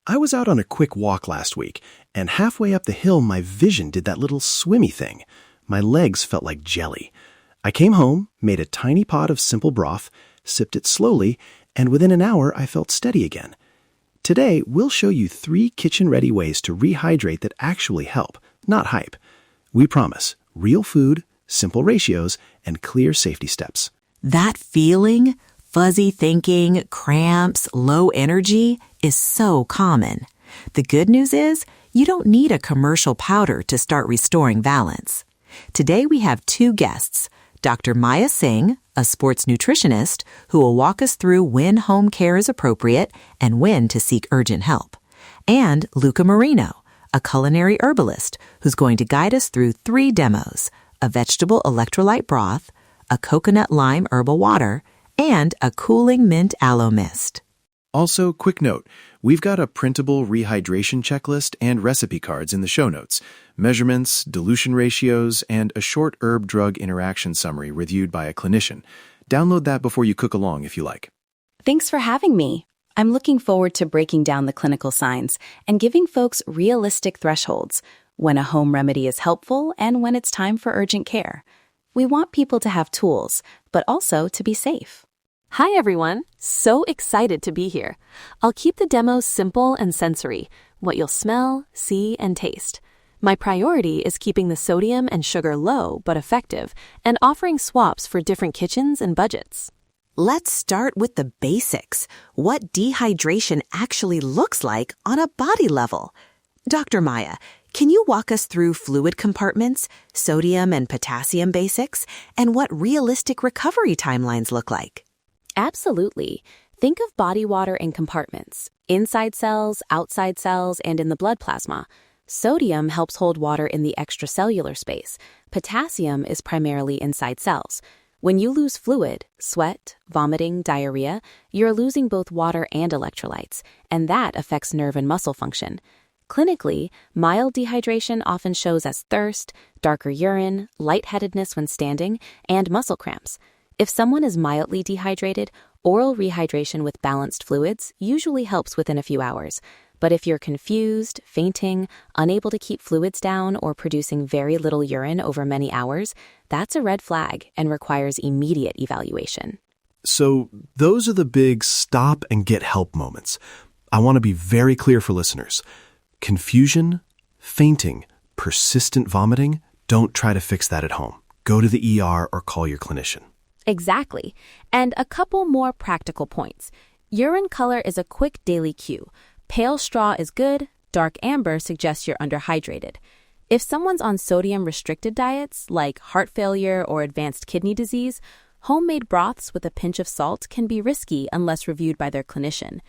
I was out on a quick walk last week, and halfway up the hill, my vision did that little swimmy thing. My legs felt like jelly. I came home, made a tiny pot of simple broth, sipped it slowly, and within an hour, I felt steady again. Today, we'll show you 3 kitchen-ready ways to rehydrate that actually help, not hype. We promise real food, simple ratios, and clear safety steps. That feeling, fuzzy thinking, cramps, low energy, is so common. The good news is, you don't need a commercial powder to start restoring balance. Today we have 2 guests, Dr. Maya Singh, a sports nutritionist, who will walk us through when home care is appropriate and when to seek urgent help, and Luca Marino, a culinary herbalist, who's going to guide us through 3 demos, a vegetable electrolyte broth, a coconut lime herbal water, and a cooling mint aloe mist. Also, quick note, we've got a printable rehydration checklist and recipe cards in the show notes, measurements, dilution ratios, and a short herb-drug interaction summary reviewed by a clinician. Download that before you cook along if you like. Thanks for having me. I'm looking forward to breaking down the clinical signs and giving folks realistic thresholds, when a home remedy is helpful and when it's time for urgent care. We want people to have tools, but also to be safe. Hi everyone, so excited to be here. I'll keep the demos simple and sensory, what you'll smell, see, and taste. My priority is keeping the sodium and sugar low but effective and offering swaps for different kitchens and budgets. Let's start with the basics, what dehydration actually looks like on a body level. Dr. Maya, can you walk us through fluid compartments, sodium and potassium basics, and what realistic recovery timelines look like? Absolutely. Think of body water in compartments, inside cells, outside cells, and in the blood plasma. Sodium helps hold water in the extracellular space. Potassium is primarily inside cells. When you lose fluid, sweat, vomiting, diarrhea, you're losing both water and electrolytes, and that affects nerve and muscle function. Clinically, mild dehydration often shows as thirst, darker urine, lightheadedness when standing, and muscle cramps. If someone is mildly dehydrated, oral rehydration with balanced fluids usually helps within a few hours. But if you're confused, fainting, unable to keep fluids down, or producing very little urine over many hours, that's a red flag and requires immediate evaluation. So those are the big stop and get help moments. I want to be very clear for listeners. Confusion, fainting, persistent vomiting, don't try to fix that at home. Go to the ER or call your clinician. Exactly. And a couple more practical points. Urine color is a quick daily cue. Pale straw is good, dark amber suggests you're underhydrated. If someone's on sodium-restricted diets, like heart failure or advanced kidney disease, homemade broths with a pinch of salt can be risky unless reviewed by their clinician.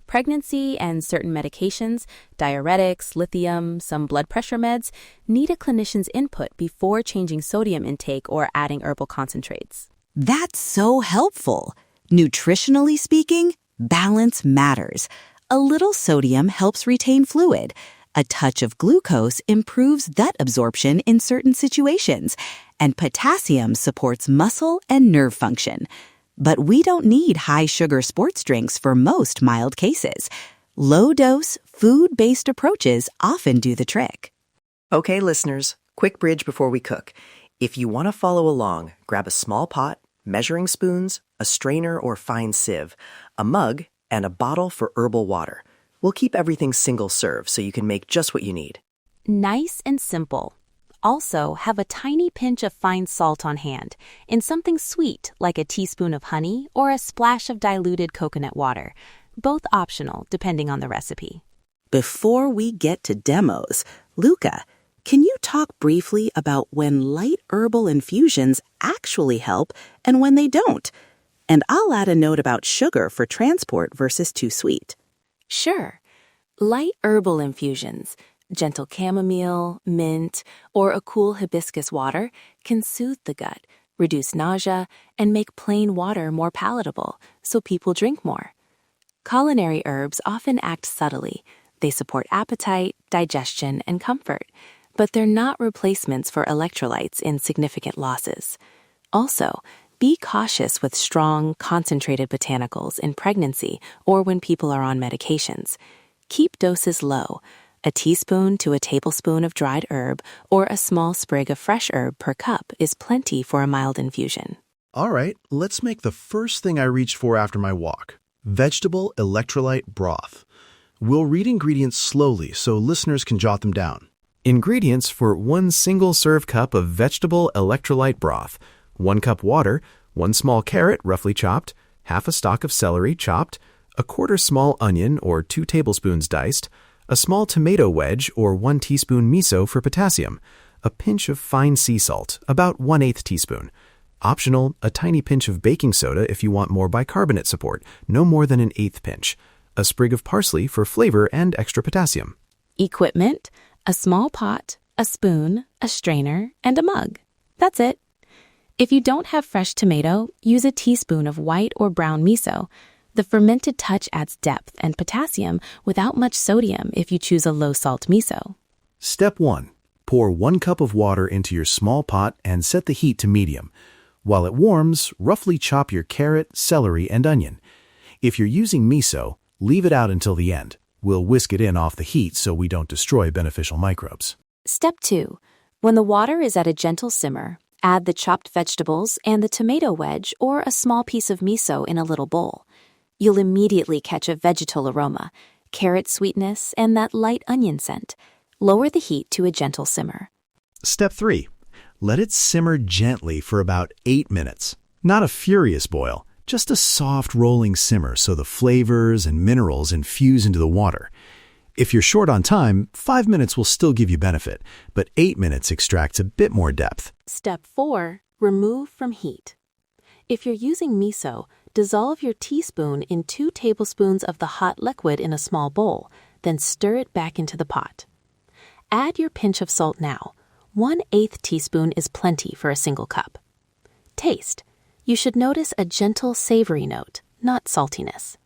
Pregnancy and certain medications, diuretics, lithium, some blood pressure meds, need a clinician's input before changing sodium intake or adding herbal concentrates. That's so helpful. Nutritionally speaking, balance matters. A little sodium helps retain fluid. A touch of glucose improves gut absorption in certain situations. And potassium supports muscle and nerve function. But we don't need high-sugar sports drinks for most mild cases. Low-dose, food-based approaches often do the trick. Okay, listeners, quick bridge before we cook. If you want to follow along, grab a small pot, measuring spoons, a strainer or fine sieve, a mug, and a bottle for herbal water. We'll keep everything single serve so you can make just what you need. Nice and simple. Also, have a tiny pinch of fine salt on hand, in something sweet like a teaspoon of honey or a splash of diluted coconut water. Both optional, depending on the recipe. Before we get to demos, Luca, can you talk briefly about when light herbal infusions actually help and when they don't? And I'll add a note about sugar for transport versus too sweet. Sure. Light herbal infusions, gentle chamomile, mint, or a cool hibiscus water can soothe the gut, reduce nausea, and make plain water more palatable so people drink more. Culinary herbs often act subtly. They support appetite, digestion, and comfort, but they're not replacements for electrolytes in significant losses. Also, be cautious with strong, concentrated botanicals in pregnancy or when people are on medications. Keep doses low. A teaspoon to a tablespoon of dried herb or a small sprig of fresh herb per cup is plenty for a mild infusion. All right, let's make the first thing I reached for after my walk. Vegetable Electrolyte Broth. We'll read ingredients slowly so listeners can jot them down. Ingredients for 1 single-serve cup of Vegetable Electrolyte Broth. 1 cup water, 1 small carrot roughly chopped, half a stalk of celery chopped, a quarter small onion or 2 tablespoons diced, a small tomato wedge or 1 teaspoon miso for potassium, a pinch of fine sea salt, about 1/8 teaspoon. Optional, a tiny pinch of baking soda if you want more bicarbonate support, no more than 1/8 pinch. A sprig of parsley for flavor and extra potassium. Equipment: a small pot, a spoon, a strainer, and a mug. That's it. If you don't have fresh tomato, use a teaspoon of white or brown miso. The fermented touch adds depth and potassium without much sodium if you choose a low-salt miso. Step 1. Pour 1 cup of water into your small pot and set the heat to medium. While it warms, roughly chop your carrot, celery, and onion. If you're using miso, leave it out until the end. We'll whisk it in off the heat so we don't destroy beneficial microbes. Step 2. When the water is at a gentle simmer, add the chopped vegetables and the tomato wedge or a small piece of miso in a little bowl. You'll immediately catch a vegetal aroma, carrot sweetness, and that light onion scent. Lower the heat to a gentle simmer. Step 3. Let it simmer gently for about 8 minutes. Not a furious boil, just a soft rolling simmer so the flavors and minerals infuse into the water. If you're short on time, 5 minutes will still give you benefit, but 8 minutes extracts a bit more depth. Step 4. Remove from heat. If you're using miso, dissolve your teaspoon in 2 tablespoons of the hot liquid in a small bowl, then stir it back into the pot. Add your pinch of salt now. 1/8 teaspoon is plenty for a single cup. Taste. You should notice a gentle savory note, not saltiness.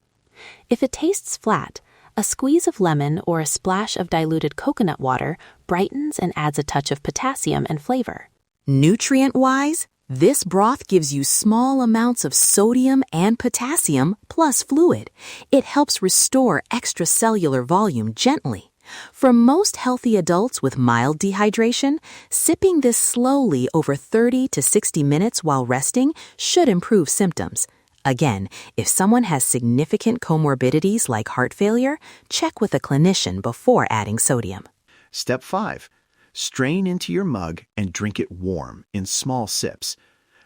If it tastes flat, a squeeze of lemon or a splash of diluted coconut water brightens and adds a touch of potassium and flavor. Nutrient-wise, this broth gives you small amounts of sodium and potassium plus fluid. It helps restore extracellular volume gently. For most healthy adults with mild dehydration, sipping this slowly over 30 to 60 minutes while resting should improve symptoms. Again, if someone has significant comorbidities like heart failure, check with a clinician before adding sodium. Step 5. Strain into your mug and drink it warm in small sips.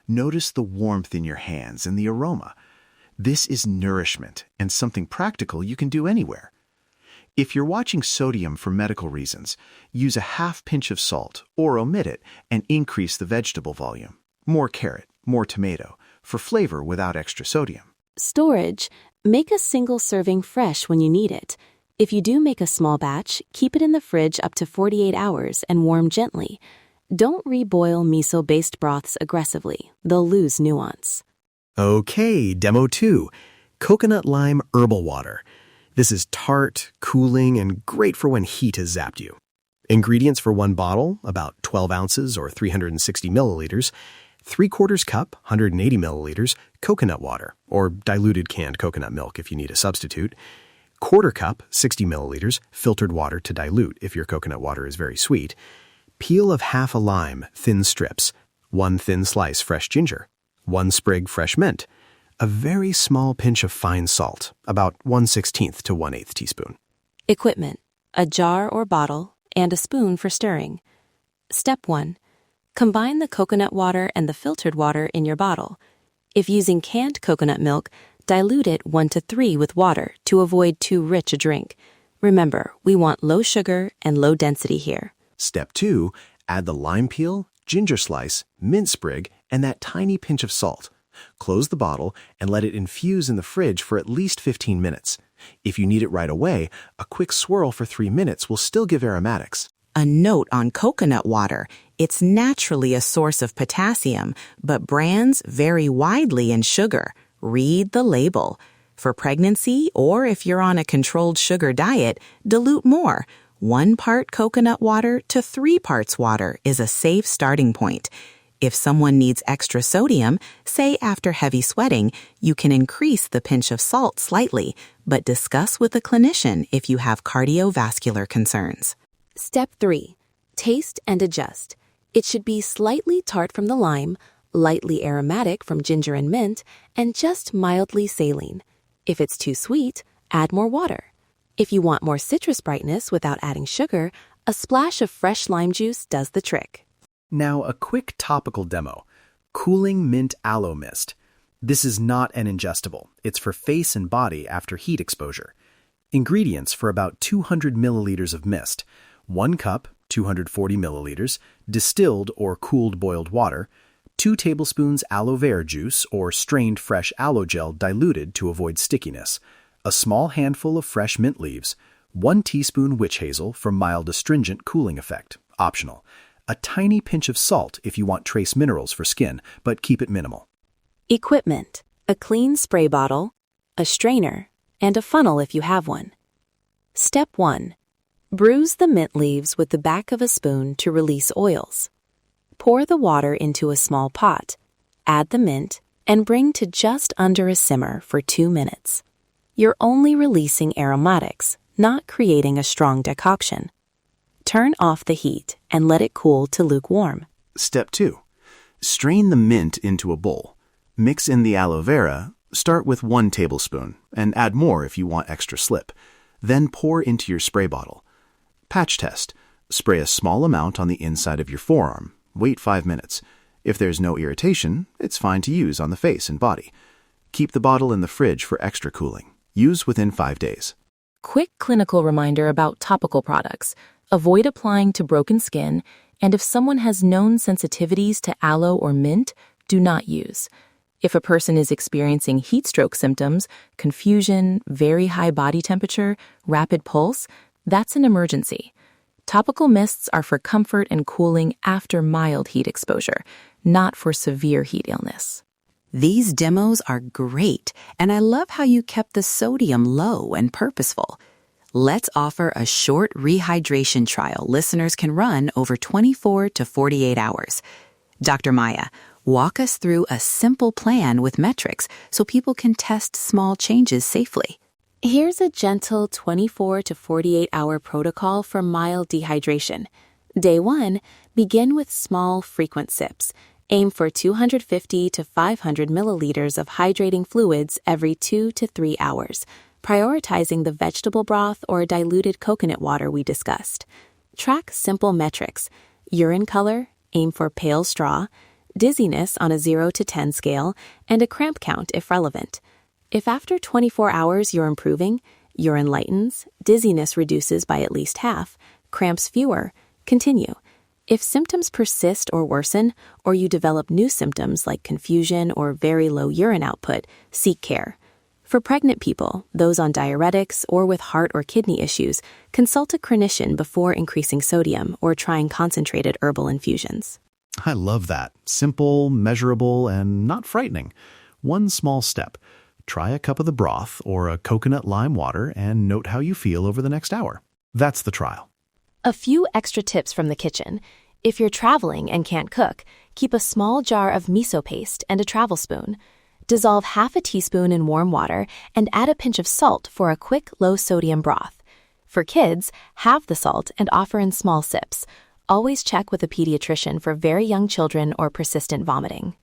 Notice the warmth in your hands and the aroma. This is nourishment and something practical you can do anywhere. If you're watching sodium for medical reasons, use a half pinch of salt or omit it and increase the vegetable volume. More carrot, more tomato, for flavor without extra sodium. Storage. Make a single serving fresh when you need it. If you do make a small batch, keep it in the fridge up to 48 hours and warm gently. Don't reboil miso-based broths aggressively. They'll lose nuance. Okay, Demo 2. Coconut Lime Herbal Water. This is tart, cooling, and great for when heat has zapped you. Ingredients for 1 bottle, about 12 ounces or 360 milliliters, 3/4 cup, 180 milliliters, coconut water, or diluted canned coconut milk if you need a substitute, 1/4 cup, 60 milliliters, filtered water to dilute if your coconut water is very sweet, peel of half a lime, thin strips, 1 thin slice fresh ginger, 1 sprig fresh mint, a very small pinch of fine salt, about 1/16 to 1/8 teaspoon. Equipment: a jar or bottle, and a spoon for stirring. Step 1. Combine the coconut water and the filtered water in your bottle. If using canned coconut milk, dilute it 1 to 3 with water to avoid too rich a drink. Remember, we want low sugar and low density here. Step 2. Add the lime peel, ginger slice, mint sprig, and that tiny pinch of salt. Close the bottle and let it infuse in the fridge for at least 15 minutes. If you need it right away, a quick swirl for 3 minutes will still give aromatics. A note on coconut water. It's naturally a source of potassium, but brands vary widely in sugar. Read the label. For pregnancy or if you're on a controlled sugar diet, dilute more. 1 part coconut water to 3 parts water is a safe starting point. If someone needs extra sodium, say after heavy sweating, you can increase the pinch of salt slightly, but discuss with a clinician if you have cardiovascular concerns. Step 3. Taste and adjust. It should be slightly tart from the lime, lightly aromatic from ginger and mint, and just mildly saline. If it's too sweet, add more water. If you want more citrus brightness without adding sugar, a splash of fresh lime juice does the trick. Now, a quick topical demo. Cooling Mint Aloe Mist. This is not an ingestible. It's for face and body after heat exposure. Ingredients for about 200 milliliters of mist. 1 cup, 240 milliliters, distilled or cooled boiled water, 2 tablespoons aloe vera juice or strained fresh aloe gel diluted to avoid stickiness, a small handful of fresh mint leaves, 1 teaspoon witch hazel for mild astringent cooling effect, optional, a tiny pinch of salt if you want trace minerals for skin, but keep it minimal. Equipment: a clean spray bottle, a strainer, and a funnel if you have one. Step 1. Bruise the mint leaves with the back of a spoon to release oils. Pour the water into a small pot, add the mint, and bring to just under a simmer for 2 minutes. You're only releasing aromatics, not creating a strong decoction. Turn off the heat and let it cool to lukewarm. Step 2. Strain the mint into a bowl. Mix in the aloe vera. Start with 1 tablespoon and add more if you want extra slip. Then pour into your spray bottle. Patch test. Spray a small amount on the inside of your forearm. Wait 5 minutes. If there's no irritation, it's fine to use on the face and body. Keep the bottle in the fridge for extra cooling. Use within 5 days. Quick clinical reminder about topical products. Avoid applying to broken skin, and if someone has known sensitivities to aloe or mint, do not use. If a person is experiencing heat stroke symptoms, confusion, very high body temperature, rapid pulse, that's an emergency. Topical mists are for comfort and cooling after mild heat exposure, not for severe heat illness. These demos are great, and I love how you kept the sodium low and purposeful. Let's offer a short rehydration trial listeners can run over 24 to 48 hours. Dr. Maya, walk us through a simple plan with metrics so people can test small changes safely. Here's a gentle 24 to 48 hour protocol for mild dehydration. Day 1, begin with small, frequent sips. Aim for 250 to 500 milliliters of hydrating fluids every 2 to 3 hours, prioritizing the vegetable broth or diluted coconut water we discussed. Track simple metrics: urine color, aim for pale straw, dizziness on a 0 to 10 scale, and a cramp count if relevant. If after 24 hours you're improving, urine lightens, dizziness reduces by at least half, cramps fewer, continue. If symptoms persist or worsen, or you develop new symptoms like confusion or very low urine output, seek care. For pregnant people, those on diuretics, or with heart or kidney issues, consult a clinician before increasing sodium or trying concentrated herbal infusions. I love that. Simple, measurable, and not frightening. One small step. Try a cup of the broth or a coconut lime water and note how you feel over the next hour. That's the trial. A few extra tips from the kitchen. If you're traveling and can't cook, keep a small jar of miso paste and a travel spoon. Dissolve half a teaspoon in warm water and add a pinch of salt for a quick low-sodium broth. For kids, halve the salt and offer in small sips. Always check with a pediatrician for very young children or persistent vomiting.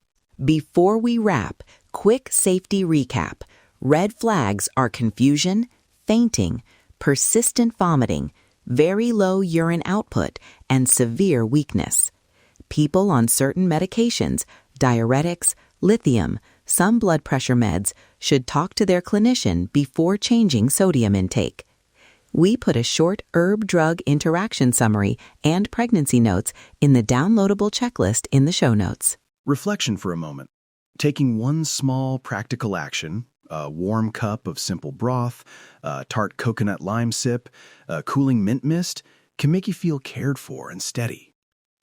Before we wrap, quick safety recap. Red flags are confusion, fainting, persistent vomiting, very low urine output, and severe weakness. People on certain medications, diuretics, lithium, some blood pressure meds, should talk to their clinician before changing sodium intake. We put a short herb-drug interaction summary and pregnancy notes in the downloadable checklist in the show notes. Reflection for a moment. Taking one small practical action, a warm cup of simple broth, a tart coconut lime sip, a cooling mint mist, can make you feel cared for and steady.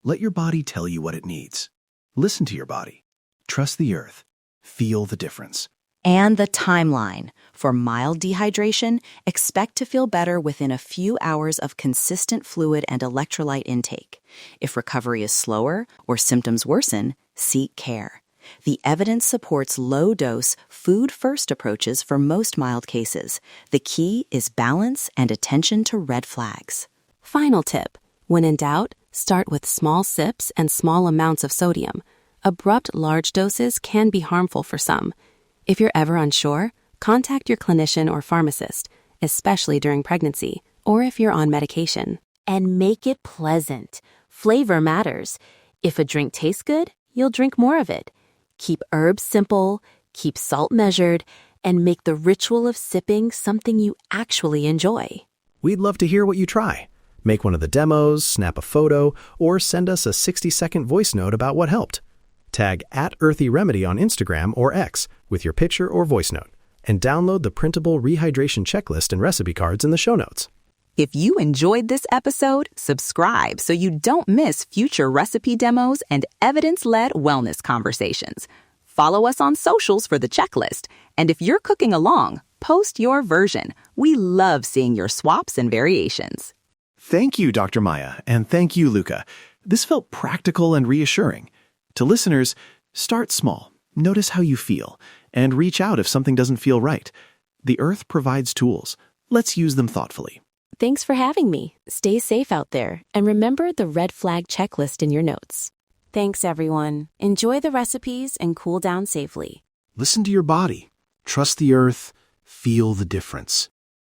Let your body tell you what it needs. Listen to your body. Trust the earth. Feel the difference. And the timeline. For mild dehydration, expect to feel better within a few hours of consistent fluid and electrolyte intake. If recovery is slower or symptoms worsen, seek care. The evidence supports low-dose, food-first approaches for most mild cases. The key is balance and attention to red flags. Final tip. When in doubt, start with small sips and small amounts of sodium. Abrupt large doses can be harmful for some. If you're ever unsure, contact your clinician or pharmacist, especially during pregnancy or if you're on medication. And make it pleasant. Flavor matters. If a drink tastes good, you'll drink more of it. Keep herbs simple, keep salt measured, and make the ritual of sipping something you actually enjoy. We'd love to hear what you try. Make one of the demos, snap a photo, or send us a 60-second voice note about what helped. Tag @EarthyRemedy on Instagram or X with your picture or voice note, and download the printable rehydration checklist and recipe cards in the show notes. If you enjoyed this episode, subscribe so you don't miss future recipe demos and evidence-led wellness conversations. Follow us on socials for the checklist. And if you're cooking along, post your version. We love seeing your swaps and variations. Thank you, Dr. Maya, and thank you, Luca. This felt practical and reassuring. To listeners, start small, notice how you feel, and reach out if something doesn't feel right. The earth provides tools. Let's use them thoughtfully. Thanks for having me. Stay safe out there, and remember the red flag checklist in your notes. Thanks, everyone. Enjoy the recipes and cool down safely. Listen to your body. Trust the earth. Feel the difference.